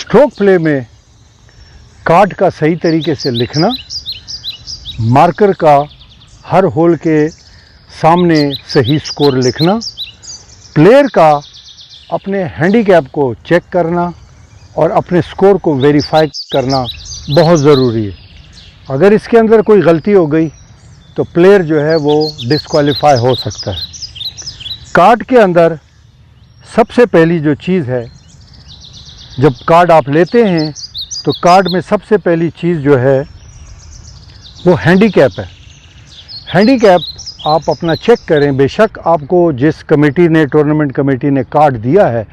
Stroke play में card का सही तरीके से लिखना, मार्कर का हर होल के सामने सही स्कोर लिखना, प्लेयर का अपने हैंडीकैप को चेक करना और अपने स्कोर को वेरीफाई करना बहुत ज़रूरी है। अगर इसके अंदर कोई गलती हो गई तो प्लेयर जो है वो डिस्क्वालीफाई हो सकता है। कार्ड के अंदर सबसे पहली जो चीज़ है, जब कार्ड आप लेते हैं तो कार्ड में सबसे पहली चीज़ जो है वो हैंडीकैप है। हैंडीकैप आप अपना चेक करें। बेशक आपको जिस कमेटी ने, टूर्नामेंट कमेटी ने कार्ड दिया है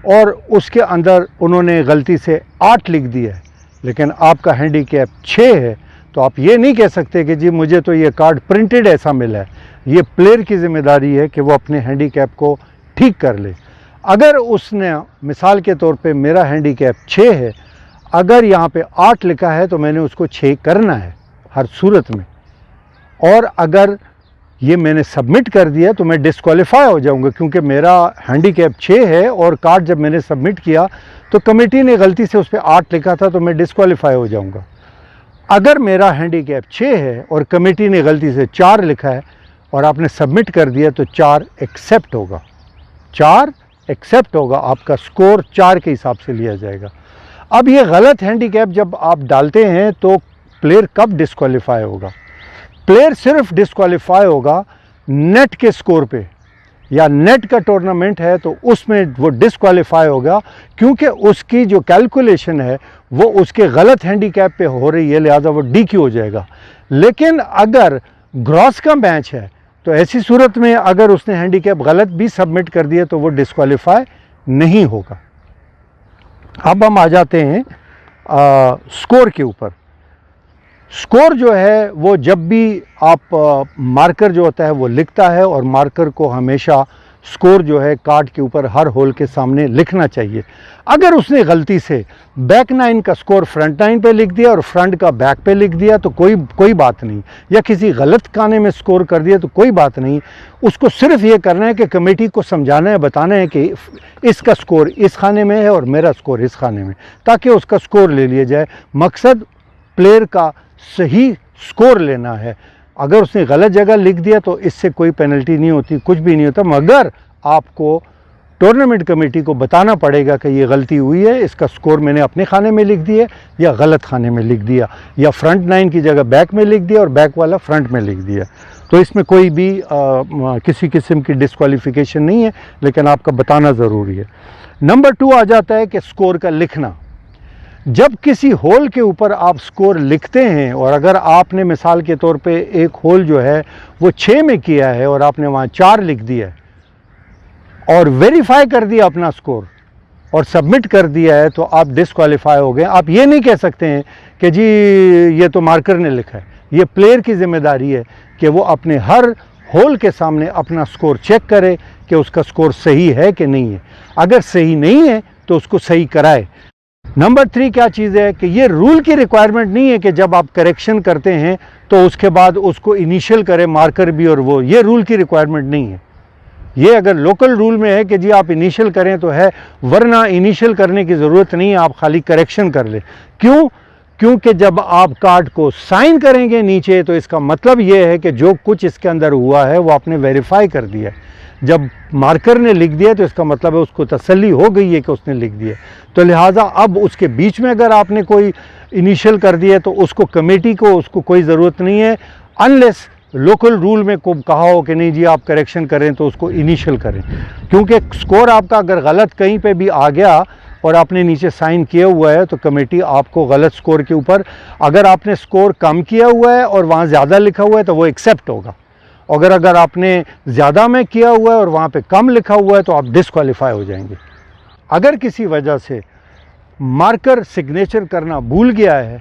और उसके अंदर उन्होंने गलती से 8 लिख दिया है, लेकिन आपका हैंडीकैप 6 है, तो आप ये नहीं कह सकते कि जी मुझे तो ये कार्ड प्रिंटेड ऐसा मिला है। ये प्लेयर की ज़िम्मेदारी है कि वो अपने हैंडीकैप को ठीक कर ले। अगर उसने, मिसाल के तौर पे मेरा हैंडीकैप 6 है, अगर यहाँ पे 8 लिखा है तो मैंने उसको 6 करना है हर सूरत में। और अगर ये मैंने सबमिट कर दिया तो मैं डिस्क्वालीफाई हो जाऊंगा, क्योंकि मेरा हैंडीकैप 6 है और कार्ड जब मैंने सबमिट किया तो कमेटी ने गलती से उस पर 8 लिखा था, तो मैं डिस्क्वालीफाई हो जाऊंगा। अगर मेरा हैंडीकैप 6 है और कमेटी ने गलती से 4 लिखा है और आपने सबमिट कर दिया तो 4 एक्सेप्ट होगा। 4 एक्सेप्ट होगा, आपका स्कोर 4 के हिसाब से लिया जाएगा। अब ये गलत हैंडीकैप जब आप डालते हैं तो प्लेयर कब डिस्क्वालीफाई होगा? प्लेयर सिर्फ डिस्क्वालीफाई होगा नेट के स्कोर पे, या नेट का टूर्नामेंट है तो उसमें वो डिस्क्वालीफाई होगा, क्योंकि उसकी जो कैलकुलेशन है वो उसके गलत हैंडीकैप पे हो रही है, लिहाजा वो डीक्यू हो जाएगा। लेकिन अगर ग्रॉस का मैच है तो ऐसी सूरत में अगर उसने हैंडीकैप गलत भी सबमिट कर दिया तो वो डिस्क्वालीफाई नहीं होगा। अब हम आ जाते हैं स्कोर के ऊपर। स्कोर जो है वो जब भी आप मार्कर जो होता है वो लिखता है, और मार्कर को हमेशा स्कोर जो है कार्ड के ऊपर हर होल के सामने लिखना चाहिए। अगर उसने गलती से बैक 9 का स्कोर फ्रंट 9 पे लिख दिया और फ्रंट का बैक पे लिख दिया तो कोई बात नहीं, या किसी गलत खाने में स्कोर कर दिया तो कोई बात नहीं। उसको सिर्फ ये करना है कि कमेटी को समझाना है, बताना है कि इसका स्कोर इस खाने में है और मेरा स्कोर इस खाने में, ताकि उसका स्कोर ले लिया जाए। मकसद प्लेयर का सही स्कोर लेना है। अगर उसने गलत जगह लिख दिया तो इससे कोई पेनल्टी नहीं होती, कुछ भी नहीं होता, मगर आपको टूर्नामेंट कमेटी को बताना पड़ेगा कि ये गलती हुई है, इसका स्कोर मैंने अपने खाने में लिख दिया या गलत खाने में लिख दिया, या फ्रंट 9 की जगह बैक में लिख दिया और बैक वाला फ्रंट में लिख दिया। तो इसमें कोई भी किसी किस्म की डिस्क्वालिफिकेशन नहीं है, लेकिन आपका बताना ज़रूरी है। नंबर 2 आ जाता है कि स्कोर का लिखना। जब किसी होल के ऊपर आप स्कोर लिखते हैं, और अगर आपने मिसाल के तौर पे एक होल जो है वो 6 में किया है और आपने वहाँ 4 लिख दिया है और वेरीफाई कर दिया अपना स्कोर और सबमिट कर दिया है, तो आप डिस्क्वालीफाई हो गए। आप ये नहीं कह सकते हैं कि जी ये तो मार्कर ने लिखा है। ये प्लेयर की जिम्मेदारी है कि वो अपने हर होल के सामने अपना स्कोर चेक करे कि उसका स्कोर सही है कि नहीं है। अगर सही नहीं है तो उसको सही कराए। नंबर 3 क्या चीज़ है कि ये रूल की रिक्वायरमेंट नहीं है कि जब आप करेक्शन करते हैं तो उसके बाद उसको इनिशियल करें मार्कर भी, और वो ये रूल की रिक्वायरमेंट नहीं है। ये अगर लोकल रूल में है कि जी आप इनिशियल करें तो है, वरना इनिशियल करने की ज़रूरत नहीं है, आप खाली करेक्शन कर लें। क्यों? क्योंकि जब आप कार्ड को साइन करेंगे नीचे तो इसका मतलब ये है कि जो कुछ इसके अंदर हुआ है वो आपने वेरीफाई कर दिया है। जब मार्कर ने लिख दिया तो इसका मतलब है उसको तसल्ली हो गई है कि उसने लिख दिया। तो लिहाजा अब उसके बीच में अगर आपने कोई इनिशियल कर दिया तो उसको कमेटी को उसको कोई ज़रूरत नहीं है, अनलेस लोकल रूल में को कहा हो कि नहीं जी आप करेक्शन करें तो उसको इनिशियल करें। क्योंकि स्कोर आपका अगर गलत कहीं पे भी आ गया और आपने नीचे साइन किया हुआ है तो कमेटी आपको गलत स्कोर के ऊपर, अगर आपने स्कोर कम किया हुआ है और वहाँ ज़्यादा लिखा हुआ है तो वो एक्सेप्ट होगा। अगर आपने ज़्यादा में किया हुआ है और वहाँ पे कम लिखा हुआ है तो आप डिस्क्वालीफाई हो जाएंगे। अगर किसी वजह से मार्कर सिग्नेचर करना भूल गया है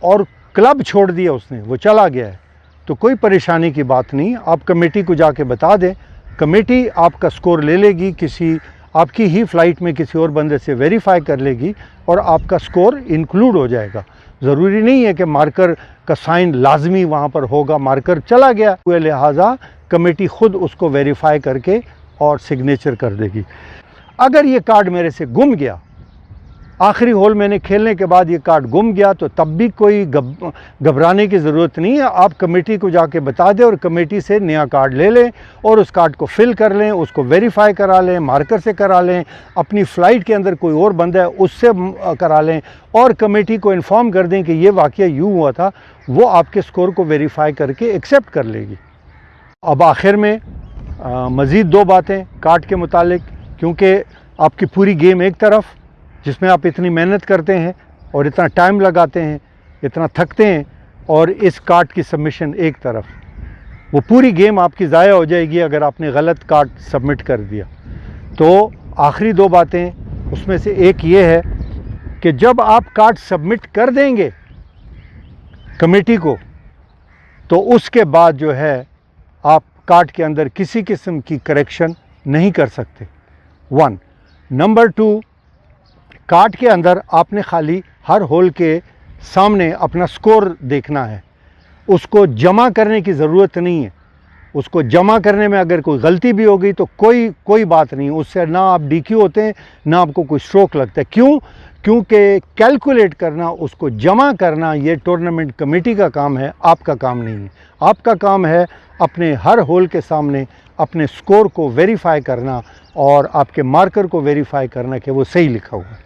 और क्लब छोड़ दिया उसने, वो चला गया है, तो कोई परेशानी की बात नहीं। आप कमेटी को जाके बता दें, कमेटी आपका स्कोर ले लेगी, किसी आपकी ही फ़्लाइट में किसी और बंदे से वेरीफाई कर लेगी और आपका स्कोर इंक्लूड हो जाएगा। ज़रूरी नहीं है कि मार्कर का साइन लाजमी वहाँ पर होगा, मार्कर चला गया हुए, लिहाजा कमेटी ख़ुद उसको वेरीफाई करके और सिग्नेचर कर देगी। अगर ये कार्ड मेरे से गुम गया आखिरी होल मैंने खेलने के बाद ये कार्ड गुम गया तो तब भी कोई घबराने की ज़रूरत नहीं है। आप कमेटी को जाके बता दें और कमेटी से नया कार्ड ले लें और उस कार्ड को फिल कर लें, उसको वेरीफाई करा लें, मार्कर से करा लें, अपनी फ़्लाइट के अंदर कोई और बंदा है उससे करा लें और कमेटी को इन्फॉर्म कर दें कि ये वाक़या यूँ हुआ था। वो आपके स्कोर को वेरीफाई करके एक्सेप्ट कर लेगी। अब आखिर में मज़ीद 2 बातें कार्ड के मुतालिक, क्योंकि आपकी पूरी गेम एक तरफ जिसमें आप इतनी मेहनत करते हैं और इतना टाइम लगाते हैं, इतना थकते हैं, और इस कार्ड की सबमिशन एक तरफ, वो पूरी गेम आपकी ज़ाया हो जाएगी अगर आपने गलत कार्ड सबमिट कर दिया। तो आखिरी 2 बातें उसमें से एक ये है कि जब आप कार्ड सबमिट कर देंगे कमेटी को तो उसके बाद जो है आप कार्ड के अंदर किसी किस्म की करेक्शन नहीं कर सकते। 1 नंबर 2, कार्ड के अंदर आपने खाली हर होल के सामने अपना स्कोर देखना है, उसको जमा करने की ज़रूरत नहीं है। उसको जमा करने में अगर कोई गलती भी हो गई तो कोई बात नहीं, उससे ना आप DQ होते हैं ना आपको कोई स्ट्रोक लगता है। क्यों? क्योंकि कैलकुलेट करना, उसको जमा करना, ये टूर्नामेंट कमेटी का काम है, आपका काम नहीं है। आपका काम है अपने हर होल के सामने अपने स्कोर को वेरीफाई करना और आपके मार्कर को वेरीफाई करना कि वो सही लिखा हुआ है।